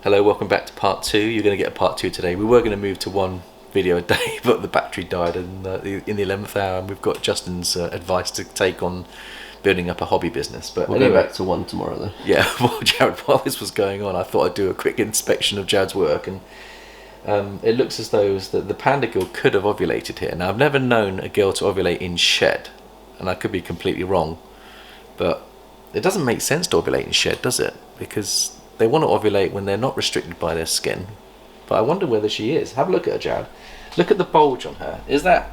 Hello, welcome back to part 2. You're going to get a part 2 today. We were going to move to one video a day, but the battery died in the 11th hour, and we've got Justin's advice to take on building up a hobby business. But we'll anyway, go back to one tomorrow though. Yeah, well, Jared, while this was going on, I thought I'd do a quick inspection of Jared's work, and it looks as though the panda girl could have ovulated here. Now, I've never known a girl to ovulate in shed, and I could be completely wrong, but it doesn't make sense to ovulate in shed, does it? Because they want to ovulate when they're not restricted by their skin. But I wonder whether she is. Have a look at her, Jared. Look at the bulge on her. Is that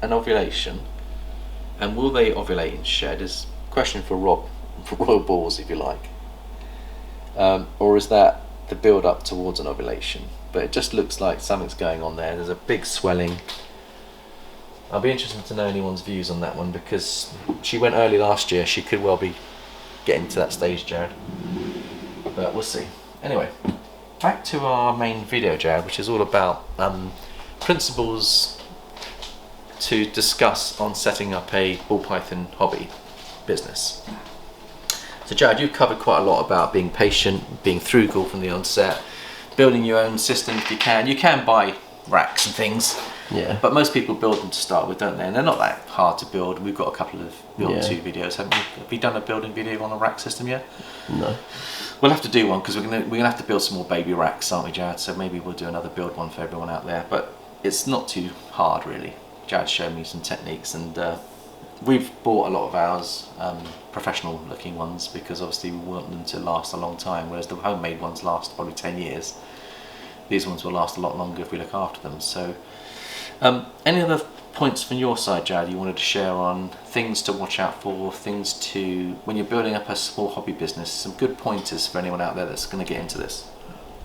an ovulation? And will they ovulate in shed? Is a question for Royal Balls, if you like. Or is that the build up towards an ovulation? But it just looks like something's going on there. There's a big swelling. I'll be interested to know anyone's views on that one, because she went early last year. She could well be getting to that stage, Jared. But we'll see. Anyway, back to our main video, Jared, which is all about principles to discuss on setting up a ball python hobby business. So Jared, you've covered quite a lot about being patient, being frugal from the onset, building your own system if you can. You can buy racks and things, yeah, but most people build them to start with, don't they? And they're not that hard to build. We've got a couple of build 2 videos. Have you done a building video on a rack system yet? No. We'll have to do one, because we're gonna have to build some more baby racks, aren't we, Jared? So maybe we'll do another build one for everyone out there. But it's not too hard, really. Jared showed me some techniques, and we've bought a lot of ours, professional looking ones, because obviously we want them to last a long time, whereas the homemade ones last probably 10 years. These ones will last a lot longer if we look after them. So any other points from your side, Jared, you wanted to share on things to watch out for, things to, when you're building up a small hobby business, some good pointers for anyone out there that's going to get into this?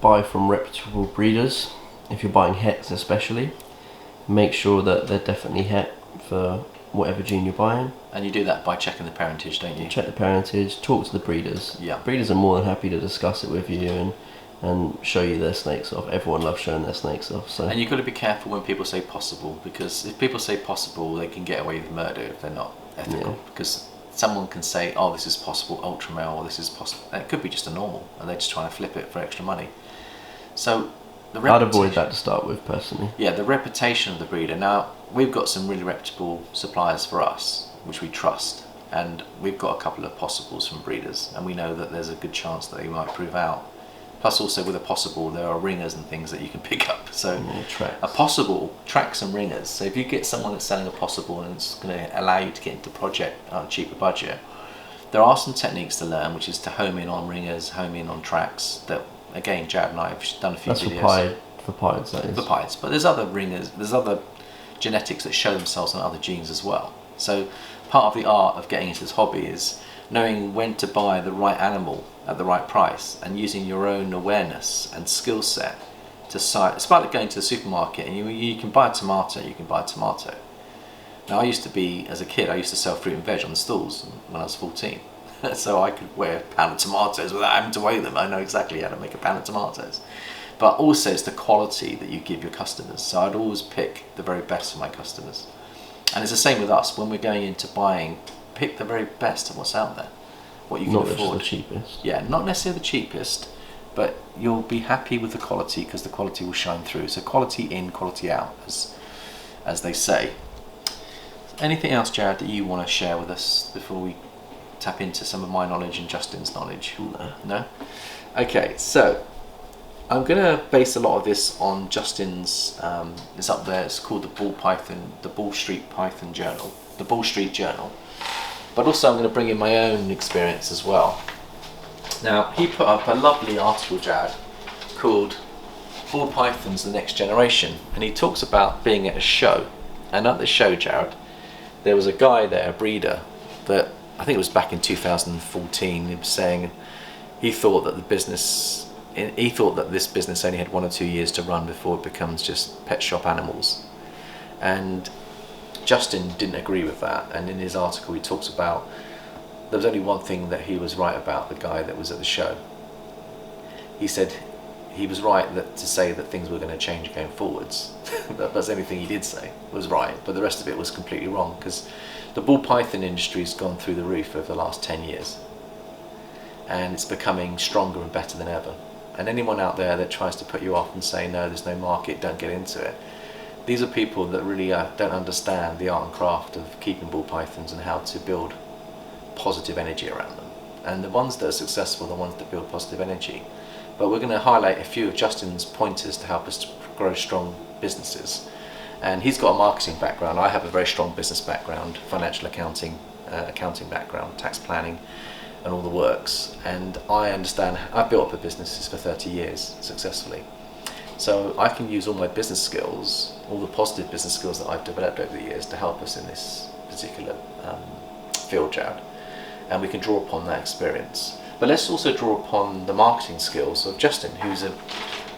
Buy from reputable breeders. If you're buying hets especially, make sure that they're definitely het for whatever gene you're buying. And you do that by checking the parentage, don't you? Check the parentage, talk to the breeders. Yeah. Breeders are more than happy to discuss it with you and show you their snakes off. Everyone loves showing their snakes off. So. And you've got to be careful when people say possible, because if people say possible, they can get away with murder if they're not ethical. Yeah. Because someone can say, oh, this is possible ultra male, or this is possible, and it could be just a normal, and they're just trying to flip it for extra money. So I'd avoid that to start with, personally. Yeah, the reputation of the breeder. Now, we've got some really reputable suppliers for us, which we trust, and we've got a couple of possibles from breeders, and we know that there's a good chance that they might prove out. Plus, also with a possible, there are ringers and things that you can pick up. So a possible tracks and ringers. So if you get someone that's selling a possible and it's going to allow you to get into the project on a cheaper budget, there are some techniques to learn, which is to home in on ringers, home in on tracks. That again, Jared and I have done a few videos. For pieds, that is. For pieds, but there's other ringers. There's other genetics that show themselves on other genes as well. So part of the art of getting into this hobby is knowing when to buy the right animal at the right price, and using your own awareness and skill set to site. It's about going to the supermarket and you can buy a tomato, you can buy a tomato. Now, I used to be, as a kid, I used to sell fruit and veg on the stalls when I was 14. So I could weigh a pound of tomatoes without having to weigh them. I know exactly how to make a pound of tomatoes. But also it's the quality that you give your customers. So I'd always pick the very best for my customers. And it's the same with us. When we're going into buying, pick the very best of what's out there. What you can afford. Not the cheapest. Yeah, not necessarily the cheapest, but you'll be happy with the quality, because the quality will shine through. So quality in, quality out, as they say. Anything else, Jared, that you want to share with us before we tap into some of my knowledge and Justin's knowledge? No? Okay, so I'm going to base a lot of this on Justin's, it's up there, it's called the Ball Street Python Journal, the Ball Street Journal. But also I'm going to bring in my own experience as well. Now, he put up a lovely article, Jared, called Ball Pythons The Next Generation, and he talks about being at a show. And at the show, Jared, there was a guy there, a breeder, that I think it was back in 2014, he was saying he thought that this business only had 1 or 2 years to run before it becomes just pet shop animals. And Justin didn't agree with that, and in his article he talks about there was only one thing that he was right about, the guy that was at the show. He said he was right to say that things were going to change going forwards. That's the only thing he did say was right, but the rest of it was completely wrong, because the ball python industry has gone through the roof over the last 10 years, and it's becoming stronger and better than ever. And anyone out there that tries to put you off and say, no, there's no market, don't get into it, these are people that really don't understand the art and craft of keeping ball pythons and how to build positive energy around them. And the ones that are successful are the ones that build positive energy. But we're going to highlight a few of Justin's pointers to help us to grow strong businesses. And he's got a marketing background. I have a very strong business background, financial accounting background, tax planning, and all the works. And I understand, I've built up businesses for 30 years successfully. So I can use all my business skills, all the positive business skills that I've developed over the years to help us in this particular field, Jared. And we can draw upon that experience. But let's also draw upon the marketing skills of Justin, who's a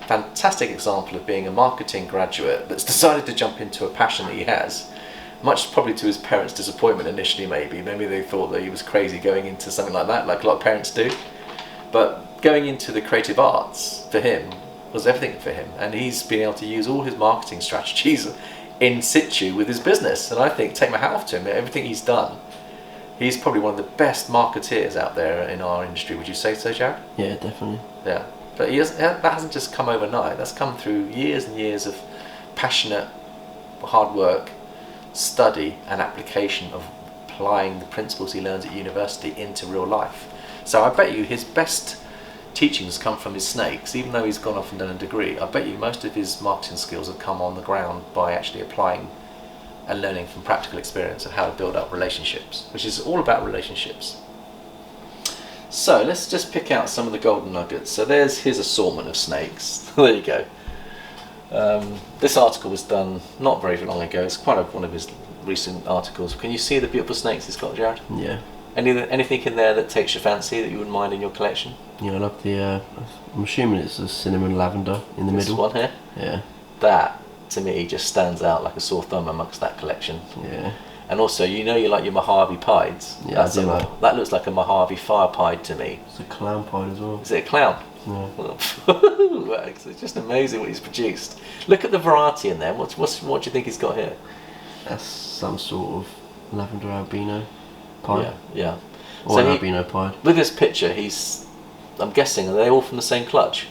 fantastic example of being a marketing graduate that's decided to jump into a passion that he has, much probably to his parents' disappointment initially. Maybe they thought that he was crazy going into something like that, like a lot of parents do. But going into the creative arts for him was everything for him, and he's been able to use all his marketing strategies in situ with his business. And I think, take my hat off to him, everything he's done. He's probably one of the best marketeers out there in our industry. Would you say so, Jared? Yeah, definitely. Yeah. But that hasn't just come overnight. That's come through years and years of passionate, hard work, study and application of applying the principles he learns at university into real life. So I bet you his best teachings come from his snakes. Even though he's gone off and done a degree, I bet you most of his marketing skills have come on the ground by actually applying and learning from practical experience of how to build up relationships, which is all about relationships. So let's just pick out some of the golden nuggets. So there's his assortment of snakes. There you go. This article was done not very long ago. It's quite one of his recent articles. Can you see the beautiful snakes he's got, Jared? Yeah. Anything in there that takes your fancy that you wouldn't mind in your collection? Yeah, I love the, I'm assuming it's a cinnamon lavender in the middle. This one here? Yeah. That, to me, just stands out like a sore thumb amongst that collection. Yeah. And also, you like your Mojave pides. Yeah, I do like. That looks like a Mojave fire pied to me. It's a clown pied as well. Is it a clown? Yeah. It's just amazing what he's produced. Look at the variety in there. What do you think he's got here? That's some sort of lavender albino pied. Yeah. Or So an albino pied. With this picture, I'm guessing, are they all from the same clutch?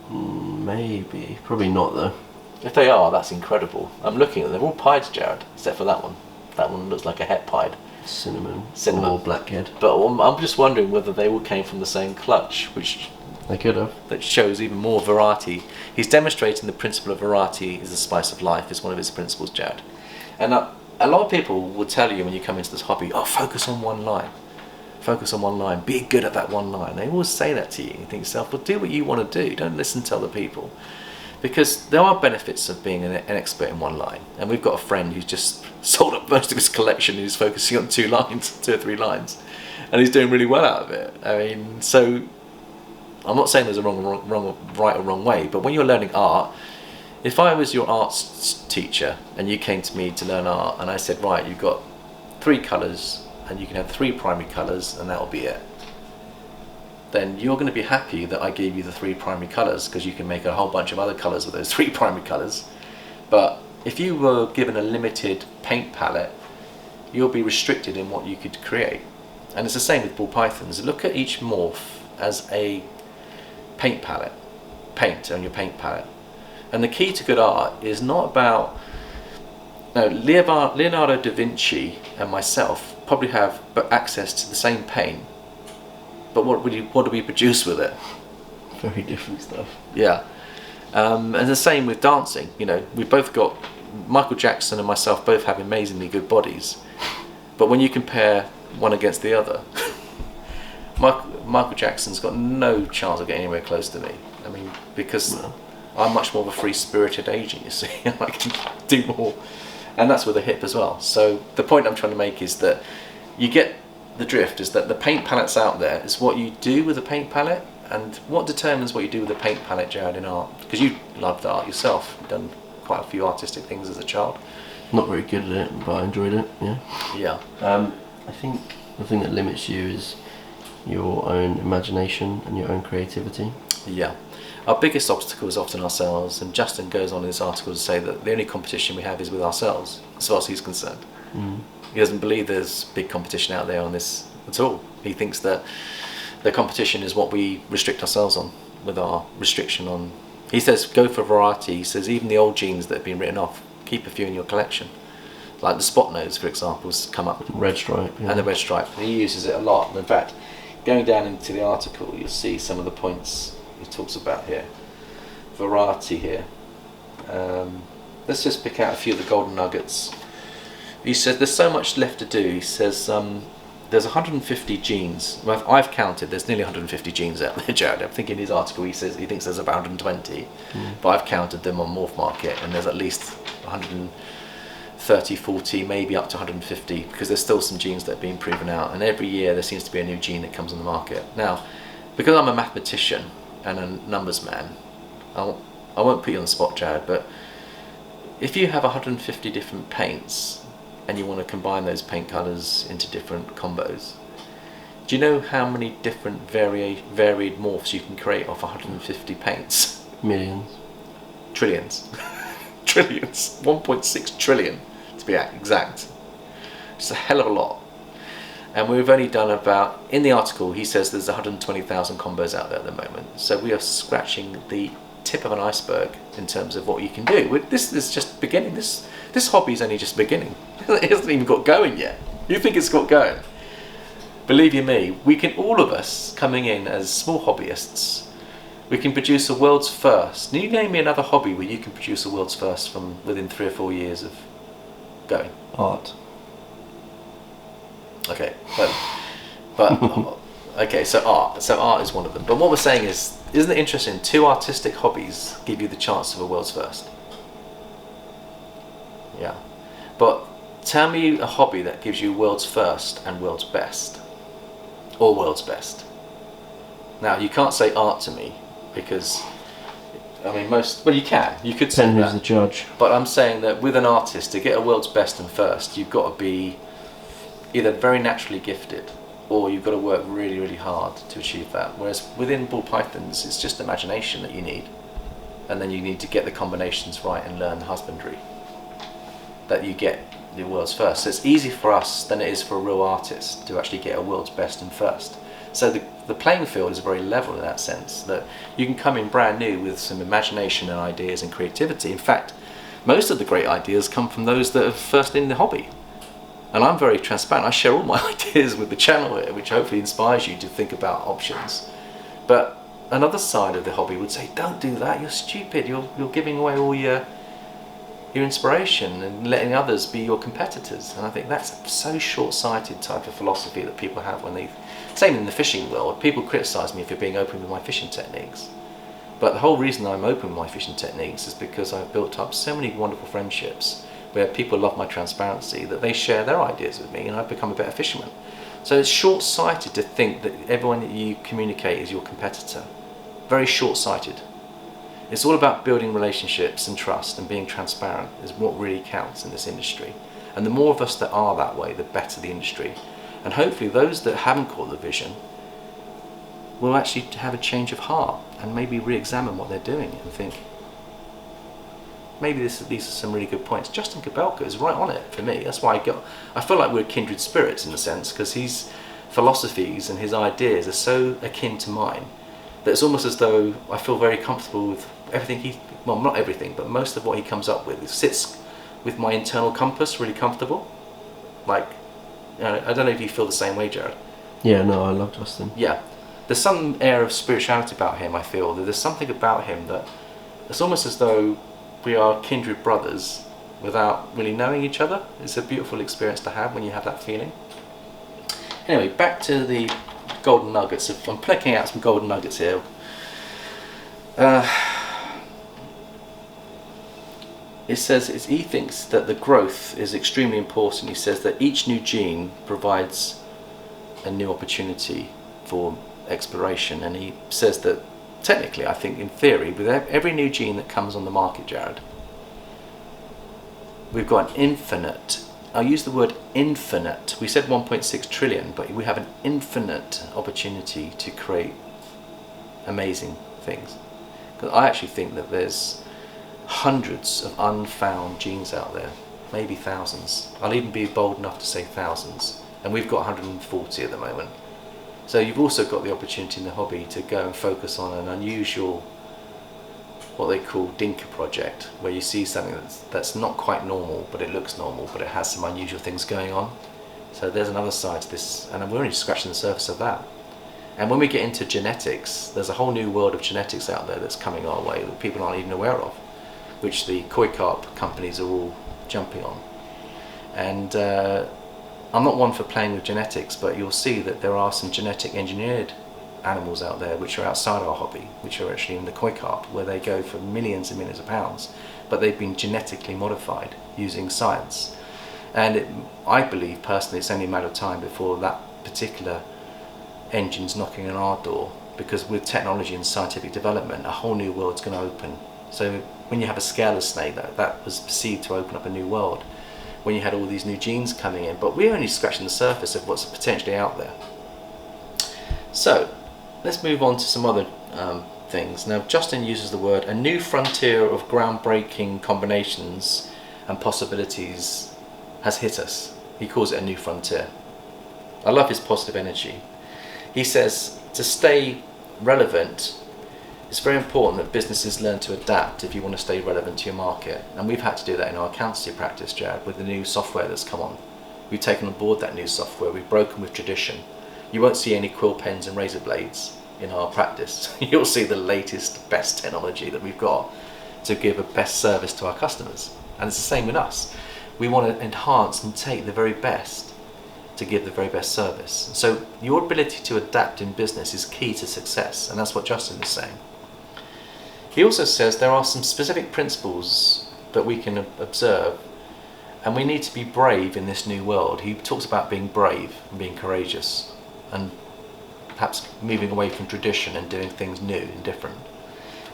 Maybe. Probably not though. If they are, that's incredible. I'm looking at them. They're all pieds, Jared, except for that one. That one looks like a het pied. Cinnamon. Cinnamon. Or blackhead. But I'm just wondering whether they all came from the same clutch, which They could have. that shows even more variety. He's demonstrating the principle of variety is the spice of life, is one of his principles, Jared. And a lot of people will tell you when you come into this hobby, focus on one line. Focus on one line. Be good at that one line. They always say that to you. You think to yourself, well, do what you want to do. Don't listen to other people. Because there are benefits of being an expert in one line. And we've got a friend who's just sold up most of his collection and he's focusing on 2 or 3 lines. And he's doing really well out of it. I mean, so I'm not saying there's a right or wrong way, but when you're learning art, if I was your arts teacher and you came to me to learn art and I said, right, you've got 3 colours and you can have 3 primary colours and that'll be it, then you're going to be happy that I gave you the 3 primary colours because you can make a whole bunch of other colours with those 3 primary colours. But if you were given a limited paint palette, you'll be restricted in what you could create. And it's the same with ball pythons. Look at each morph as a paint palette, paint on your paint palette. And the key to good art is not about, Leonardo da Vinci and myself probably have access to the same paint, but what do we produce with it? Very different stuff. Yeah. And the same with dancing. We've both got, Michael Jackson and myself both have amazingly good bodies, but when you compare one against the other, Michael Jackson's got no chance of getting anywhere close to me. I mean, because I'm much more of a free-spirited agent, you see. I can do more. And that's with a hip as well. So the point I'm trying to make is that you get the drift, is that the paint palettes out there is what you do with a paint palette, and what determines what you do with a paint palette, Jared, in art. Because you loved art yourself. You've done quite a few artistic things as a child. Not very good at it, but I enjoyed it, yeah. Yeah. I think the thing that limits you is your own imagination and your own creativity. Yeah. Our biggest obstacle is often ourselves, and Justin goes on in this article to say that the only competition we have is with ourselves, as far as he's concerned. He doesn't believe there's big competition out there on this at all. He thinks that the competition is what we restrict ourselves on. with our restriction on. He says go for variety. He says even the old genes that have been written off, keep a few in your collection. Like the spot nose, for example, has come up. Red stripe. Yeah. And the red stripe. He uses it a lot. In fact, going down into the article, you'll see some of the points he talks about here. Variety here. Let's just pick out a few of the golden nuggets. He says there's so much left to do. He says there's 150 genes. Well, I've counted. There's nearly 150 genes out there, Jared. I think in his article he says he thinks there's about 120, but I've counted them on Morph Market, and there's at least 130, 40, maybe up to 150, because there's still some genes that are being proven out, and every year there seems to be a new gene that comes on the market. Now, because I'm a mathematician and a numbers man, I won't put you on the spot, Jared, but if you have 150 different paints and you want to combine those paint colours into different combos, do you know how many different varied morphs you can create off 150 paints? Millions. Trillions. Trillions. 1.6 trillion to be exact. It's a hell of a lot. And we've only done about, in the article he says there's 120,000 combos out there at the moment. So we are scratching the tip of an iceberg in terms of what you can do. This is just beginning. This hobby is only just beginning. It hasn't even got going yet. You think it's got going? Believe you me, we can, all of us coming in as small hobbyists, we can produce a world's first. Can you name me another hobby where you can produce a world's first from within 3 or 4 years of going? Art. Okay, but okay, so art is one of them. But what we're saying is, isn't it interesting? 2 artistic hobbies give you the chance of a world's first. Yeah, but tell me a hobby that gives you world's first and world's best, or world's best. Now you can't say art to me because, I mean, you could say Depends that. who's the judge. But I'm saying that with an artist, to get a world's best and first, you've got to be either very naturally gifted, or you've got to work really, really hard to achieve that. Whereas within ball pythons, it's just imagination that you need, and then you need to get the combinations right and learn husbandry, that you get the world's first. So it's easier for us than it is for a real artist to actually get a world's best and first. So the playing field is very level in that sense, that you can come in brand new with some imagination and ideas and creativity. In fact, most of the great ideas come from those that are first in the hobby. And I'm very transparent. I share all my ideas with the channel here, which hopefully inspires you to think about options. But another side of the hobby would say, don't do that, you're stupid, you're giving away all your inspiration and letting others be your competitors. And I think that's so short-sighted type of philosophy that people have when they, same in the fishing world, people criticise me for being open with my fishing techniques. But the whole reason I'm open with my fishing techniques is because I've built up so many wonderful friendships where people love my transparency, that they share their ideas with me, and I've become a better fisherman. So it's short-sighted to think that everyone that you communicate is your competitor. Very short-sighted. It's all about building relationships and trust, and being transparent is what really counts in this industry. And the more of us that are that way, the better the industry. And hopefully those that haven't caught the vision will actually have a change of heart and maybe re-examine what they're doing and think, maybe these are some really good points. Justin Kabelka is right on it for me. That's why I feel like we're kindred spirits in a sense, because his philosophies and his ideas are so akin to mine that it's almost as though I feel very comfortable with everything well, not everything, but most of what he comes up with. It sits with my internal compass really comfortable. Like, I don't know if you feel the same way, Jared. Yeah, no, I love Justin. Yeah. There's some air of spirituality about him, I feel. There's something about him that it's almost as though we are kindred brothers without really knowing each other. It's a beautiful experience to have when you have that feeling. Anyway, back to the golden nuggets. I'm plucking out some golden nuggets here. It says he thinks that the growth is extremely important. He says that each new gene provides a new opportunity for exploration, and he says that technically, I think in theory, with every new gene that comes on the market, Jared, we've got an infinite, I'll use the word infinite, we said 1.6 trillion, but we have an infinite opportunity to create amazing things. Because I actually think that there's hundreds of unfound genes out there, maybe thousands. I'll even be bold enough to say thousands, and we've got 140 at the moment. So you've also got the opportunity in the hobby to go and focus on an unusual, what they call dinker project, where you see something that's not quite normal, but it looks normal, but it has some unusual things going on. So there's another side to this, and we're only scratching the surface of that. And when we get into genetics, there's a whole new world of genetics out there that's coming our way that people aren't even aware of, which the koi carp companies are all jumping on. And I'm not one for playing with genetics, but you'll see that there are some genetic engineered animals out there which are outside our hobby, which are actually in the koi carp, where they go for millions and millions of pounds, but they've been genetically modified using science. And I believe personally it's only a matter of time before that particular engine's knocking on our door, because with technology and scientific development, a whole new world's going to open. So when you have a scaleless snake, that was perceived to open up a new world, when you had all these new genes coming in, but we're only scratching the surface of what's potentially out there. So let's move on to some other things. Now Justin uses the word "a new frontier of groundbreaking combinations and possibilities has hit us." He calls it a new frontier. I love his positive energy. He says to stay relevant, it's very important that businesses learn to adapt if you want to stay relevant to your market. And we've had to do that in our accountancy practice, Jared, with the new software that's come on. We've taken on board that new software. We've broken with tradition. You won't see any quill pens and razor blades in our practice. You'll see the latest, best technology that we've got to give a best service to our customers. And it's the same with us. We want to enhance and take the very best to give the very best service. So your ability to adapt in business is key to success, and that's what Justin is saying. He also says there are some specific principles that we can observe, and we need to be brave in this new world. He talks about being brave and being courageous, and perhaps moving away from tradition and doing things new and different.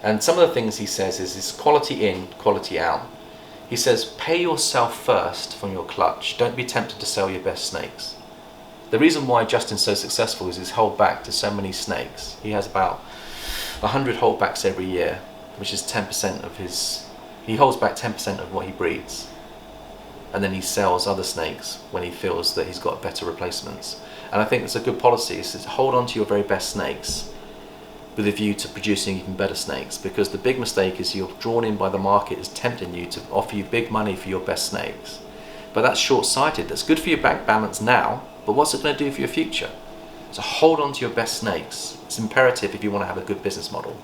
And some of the things he says is quality in, quality out. He says, pay yourself first from your clutch. Don't be tempted to sell your best snakes. The reason why Justin's so successful is his holdback to so many snakes. He has about 100 holdbacks every year, which is 10% of his... He holds back 10% of what he breeds. And then he sells other snakes when he feels that he's got better replacements. And I think it's a good policy. It's to hold on to your very best snakes with a view to producing even better snakes, because the big mistake is you're drawn in by the market is tempting you to offer you big money for your best snakes. But that's short-sighted. That's good for your bank balance now, but what's it going to do for your future? So hold on to your best snakes. It's imperative if you want to have a good business model.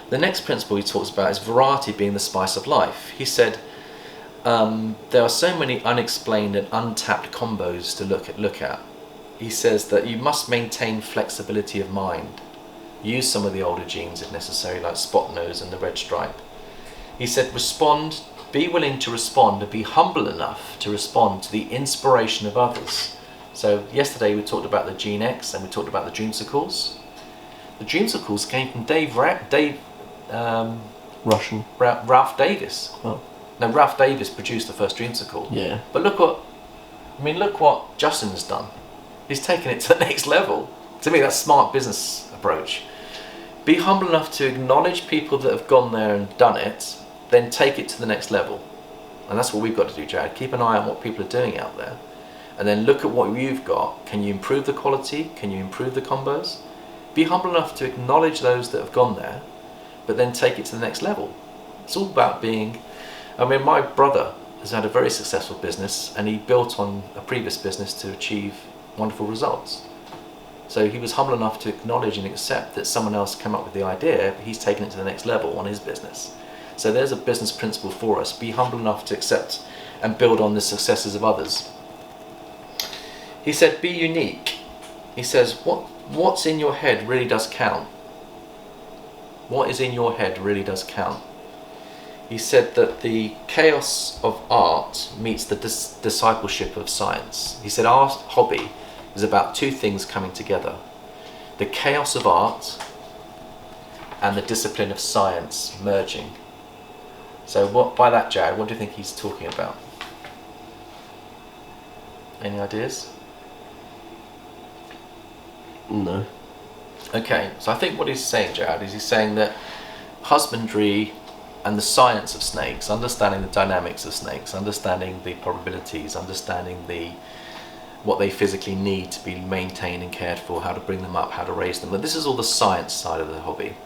The next principle he talks about is variety being the spice of life. He said, there are so many unexplained and untapped combos to look at. He says that you must maintain flexibility of mind. Use some of the older genes if necessary, like spot nose and the red stripe. He said, be willing to respond and be humble enough to respond to the inspiration of others. So yesterday we talked about the Gene X and we talked about the dreamsicles. The dreamsicles came from Ralph Davis. Oh. Now Ralph Davis produced the first dreamsicle. Yeah. But look what Justin has done. He's taken it to the next level. To me, that's a smart business approach. Be humble enough to acknowledge people that have gone there and done it, then take it to the next level. And that's what we've got to do, Jared. Keep an eye on what people are doing out there. And then look at what you've got. Can you improve the quality? Can you improve the combos? Be humble enough to acknowledge those that have gone there, but then take it to the next level. It's all about being... my brother has had a very successful business, and he built on a previous business to achieve wonderful results. So he was humble enough to acknowledge and accept that someone else came up with the idea, but he's taken it to the next level on his business. So there's a business principle for us. Be humble enough to accept and build on the successes of others. He said, be unique. He says, what's in your head really does count. What is in your head really does count. He said that the chaos of art meets the discipleship of science. He said our hobby is about two things coming together: the chaos of art and the discipline of science merging. So by that, Jared, what do you think he's talking about? Any ideas? No. Okay, so I think what he's saying, Jared, is he's saying that husbandry and the science of snakes, understanding the dynamics of snakes, understanding the probabilities, understanding the what they physically need to be maintained and cared for, how to bring them up, how to raise them. But this is all the science side of the hobby.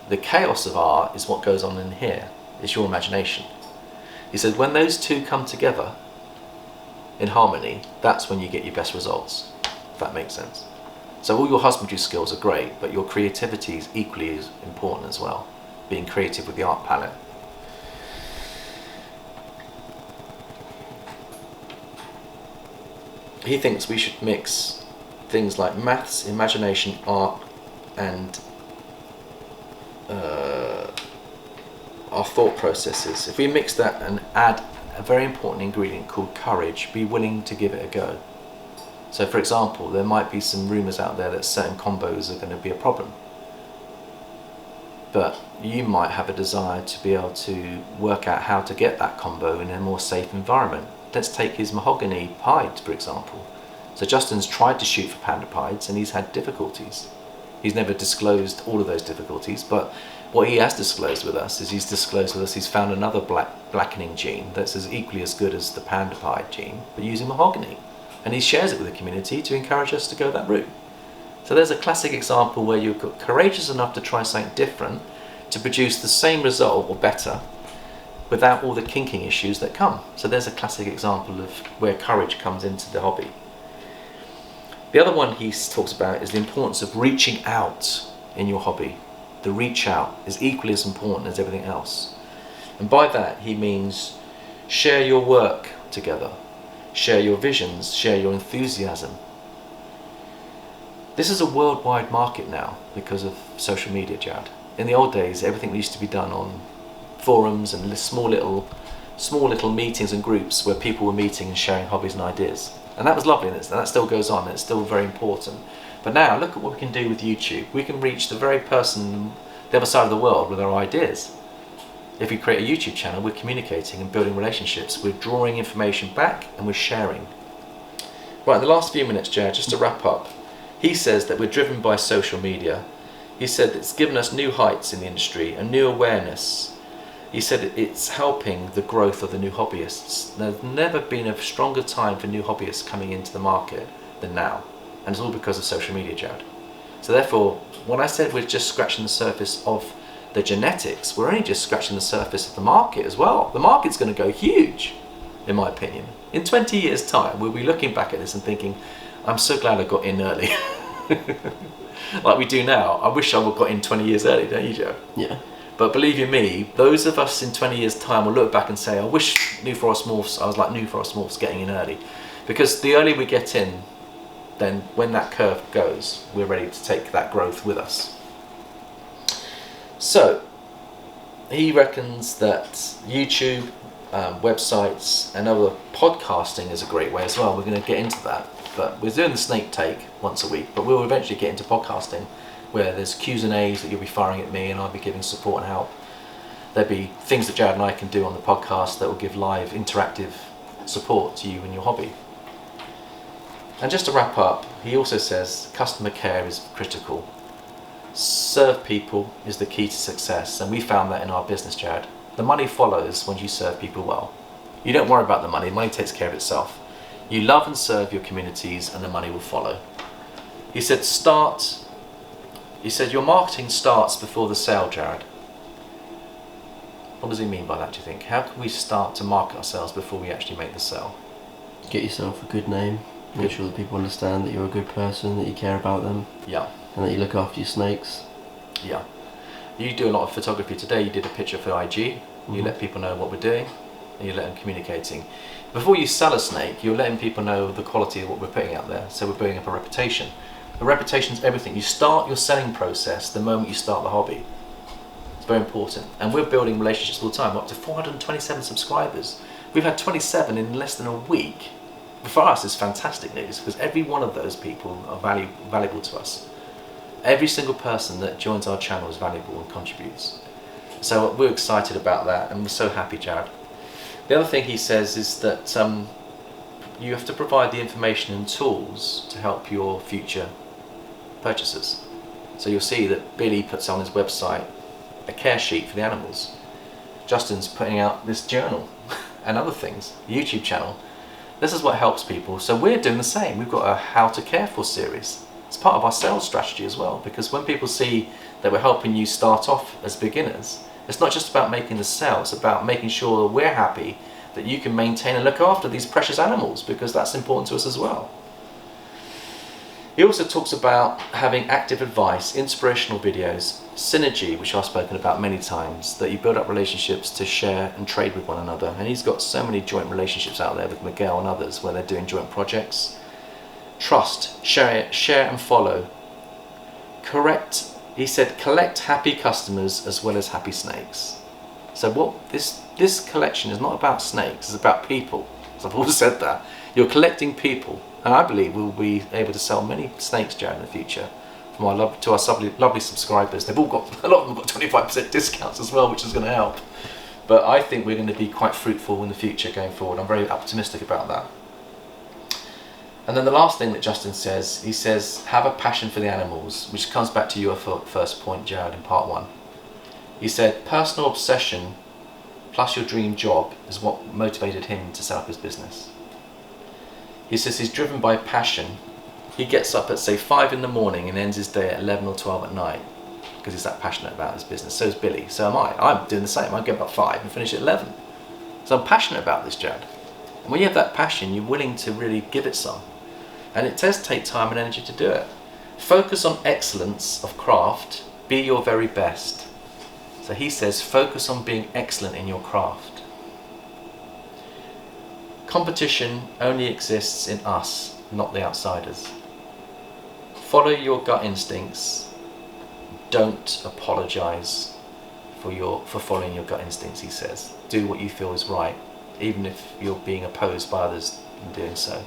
The chaos of art is what goes on in here. It's your imagination. He said when those two come together in harmony, that's when you get your best results, if that makes sense. So all your husbandry skills are great, but your creativity is equally as important as well, being creative with the art palette. He thinks we should mix things like maths, imagination, art, and our thought processes. If we mix that and add a very important ingredient called courage, be willing to give it a go. So for example, there might be some rumours out there that certain combos are going to be a problem. But you might have a desire to be able to work out how to get that combo in a more safe environment. Let's take his mahogany pied, for example. So Justin's tried to shoot for panda pieds and he's had difficulties. He's never disclosed all of those difficulties, but what he has disclosed with us is he's found another blackening gene that's equally as good as the panda pied gene, but using mahogany. And he shares it with the community to encourage us to go that route. So there's a classic example where you're courageous enough to try something different to produce the same result or better without all the kinking issues that come. So there's a classic example of where courage comes into the hobby. The other one he talks about is the importance of reaching out in your hobby. The reach out is equally as important as everything else. And by that he means share your work together, share your visions, share your enthusiasm. This is a worldwide market now because of social media, Jad. In the old days, everything used to be done on forums and small little meetings and groups where people were meeting and sharing hobbies and ideas. And that was lovely, and that still goes on, and it's still very important. But now, look at what we can do with YouTube. We can reach the very person the other side of the world with our ideas. If we create a YouTube channel, we're communicating and building relationships. We're drawing information back and we're sharing. Right, in the last few minutes, Jared, just to wrap up, he says that we're driven by social media. He said it's given us new heights in the industry, a new awareness. He said it's helping the growth of the new hobbyists. There's never been a stronger time for new hobbyists coming into the market than now. And it's all because of social media, Jared. So therefore, when I said we're just scratching the surface of the genetics, we're only just scratching the surface of the market as well. The market's going to go huge, in my opinion. In 20 years' time, we'll be looking back at this and thinking, I'm so glad I got in early. Like we do now. I wish I would have got in 20 years early, don't you, Joe? Yeah. But believe you me, those of us in 20 years' time will look back and say, I wish New Forest Morphs, I was like New Forest Morphs getting in early. Because the earlier we get in, then when that curve goes, we're ready to take that growth with us. So, he reckons that YouTube, websites, and other podcasting is a great way as well. We're going to get into that. But we're doing the snake take once a week, but we'll eventually get into podcasting, where there's Q's and A's that you'll be firing at me and I'll be giving support and help. There'll be things that Jared and I can do on the podcast that will give live, interactive support to you and your hobby. And just to wrap up, he also says customer care is critical. Serve people is the key to success, and we found that in our business, Jared. The money follows when you serve people well. You don't worry about the money takes care of itself. You love and serve your communities and the money will follow. He said your marketing starts before the sale, Jared. What does he mean by that, do you think? How can we start to market ourselves before we actually make the sale? Get yourself a good name. Make sure that people understand that you're a good person, that you care about them. Yeah. And that you look after your snakes. Yeah. You do a lot of photography today. You did a picture for IG. You let people know what we're doing, and you let them communicating. Before you sell a snake, you're letting people know the quality of what we're putting out there. So we're building up a reputation. The reputation is everything. You start your selling process the moment you start the hobby. It's very important. And we're building relationships all the time. We're up to 427 subscribers. We've had 27 in less than a week. For us, it's fantastic news because every one of those people are valuable to us. Every single person that joins our channel is valuable and contributes. So we're excited about that and we're so happy, Jared. The other thing he says is that you have to provide the information and tools to help your future purchasers. So you'll see that Billy puts on his website a care sheet for the animals. Justin's putting out this journal and other things, YouTube channel. This is what helps people. So we're doing the same. We've got a How to Care For series. It's part of our sales strategy as well, because when people see that we're helping you start off as beginners, it's not just about making the sale, it's about making sure that we're happy that you can maintain and look after these precious animals, because that's important to us as well. He also talks about having active advice, inspirational videos, synergy, which I've spoken about many times, that you build up relationships to share and trade with one another. And he's got so many joint relationships out there with Miguel and others where they're doing joint projects. Trust, share and follow. He said, collect happy customers as well as happy snakes. So what this collection is not about snakes, it's about people. As I've always said that. You're collecting people. And I believe we'll be able to sell many snakes, Jared, in the future from our lovely subscribers. They've all got, a lot of them got 25% discounts as well, which is going to help. But I think we're going to be quite fruitful in the future going forward. I'm very optimistic about that. And then the last thing that Justin says, he says, have a passion for the animals, which comes back to your first point, Jared, in part 1. He said, personal obsession plus your dream job is what motivated him to set up his business. He says he's driven by passion. He gets up at, say, 5 in the morning and ends his day at 11 or 12 at night because he's that passionate about his business. So is Billy. So am I. I'm doing the same. I get up at 5 and finish at 11. So I'm passionate about this, Jared. And when you have that passion, you're willing to really give it some. And it does take time and energy to do it. Focus on excellence of craft. Be your very best. So he says, focus on being excellent in your craft. Competition only exists in us, not the outsiders. Follow your gut instincts. Don't apologize for following your gut instincts, he says. Do what you feel is right, even if you're being opposed by others in doing so.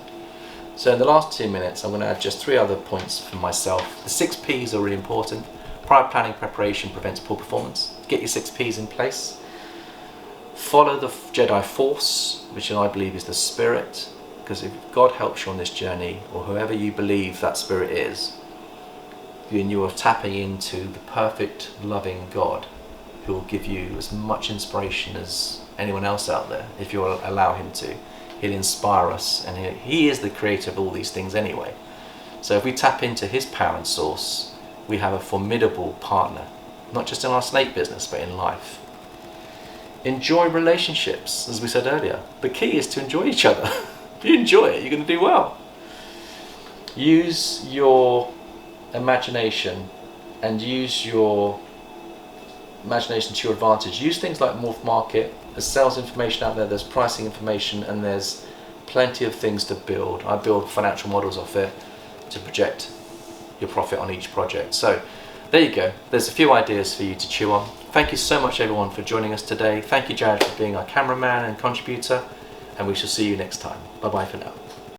So in the last 2 minutes, I'm going to add just 3 other points for myself. The 6 P's are really important. Prior planning preparation prevents poor performance. Get your 6 P's in place. Follow the Jedi Force, which I believe is the Spirit, because if God helps you on this journey, or whoever you believe that Spirit is, then you are tapping into the perfect, loving God who will give you as much inspiration as anyone else out there, if you allow him to. He'll inspire us, and he is the creator of all these things anyway. So if we tap into his power and source, we have a formidable partner, not just in our snake business, but in life. Enjoy relationships, as we said earlier. The key is to enjoy each other. If you enjoy it, you're going to do well. Use your imagination and use your imagination to your advantage. Use things like Morph Market. There's sales information out there, there's pricing information, and there's plenty of things to build. I build financial models off it to project your profit on each project. So there you go. There's a few ideas for you to chew on. Thank you so much, everyone, for joining us today. Thank you, Jared, for being our cameraman and contributor, and we shall see you next time. Bye-bye for now.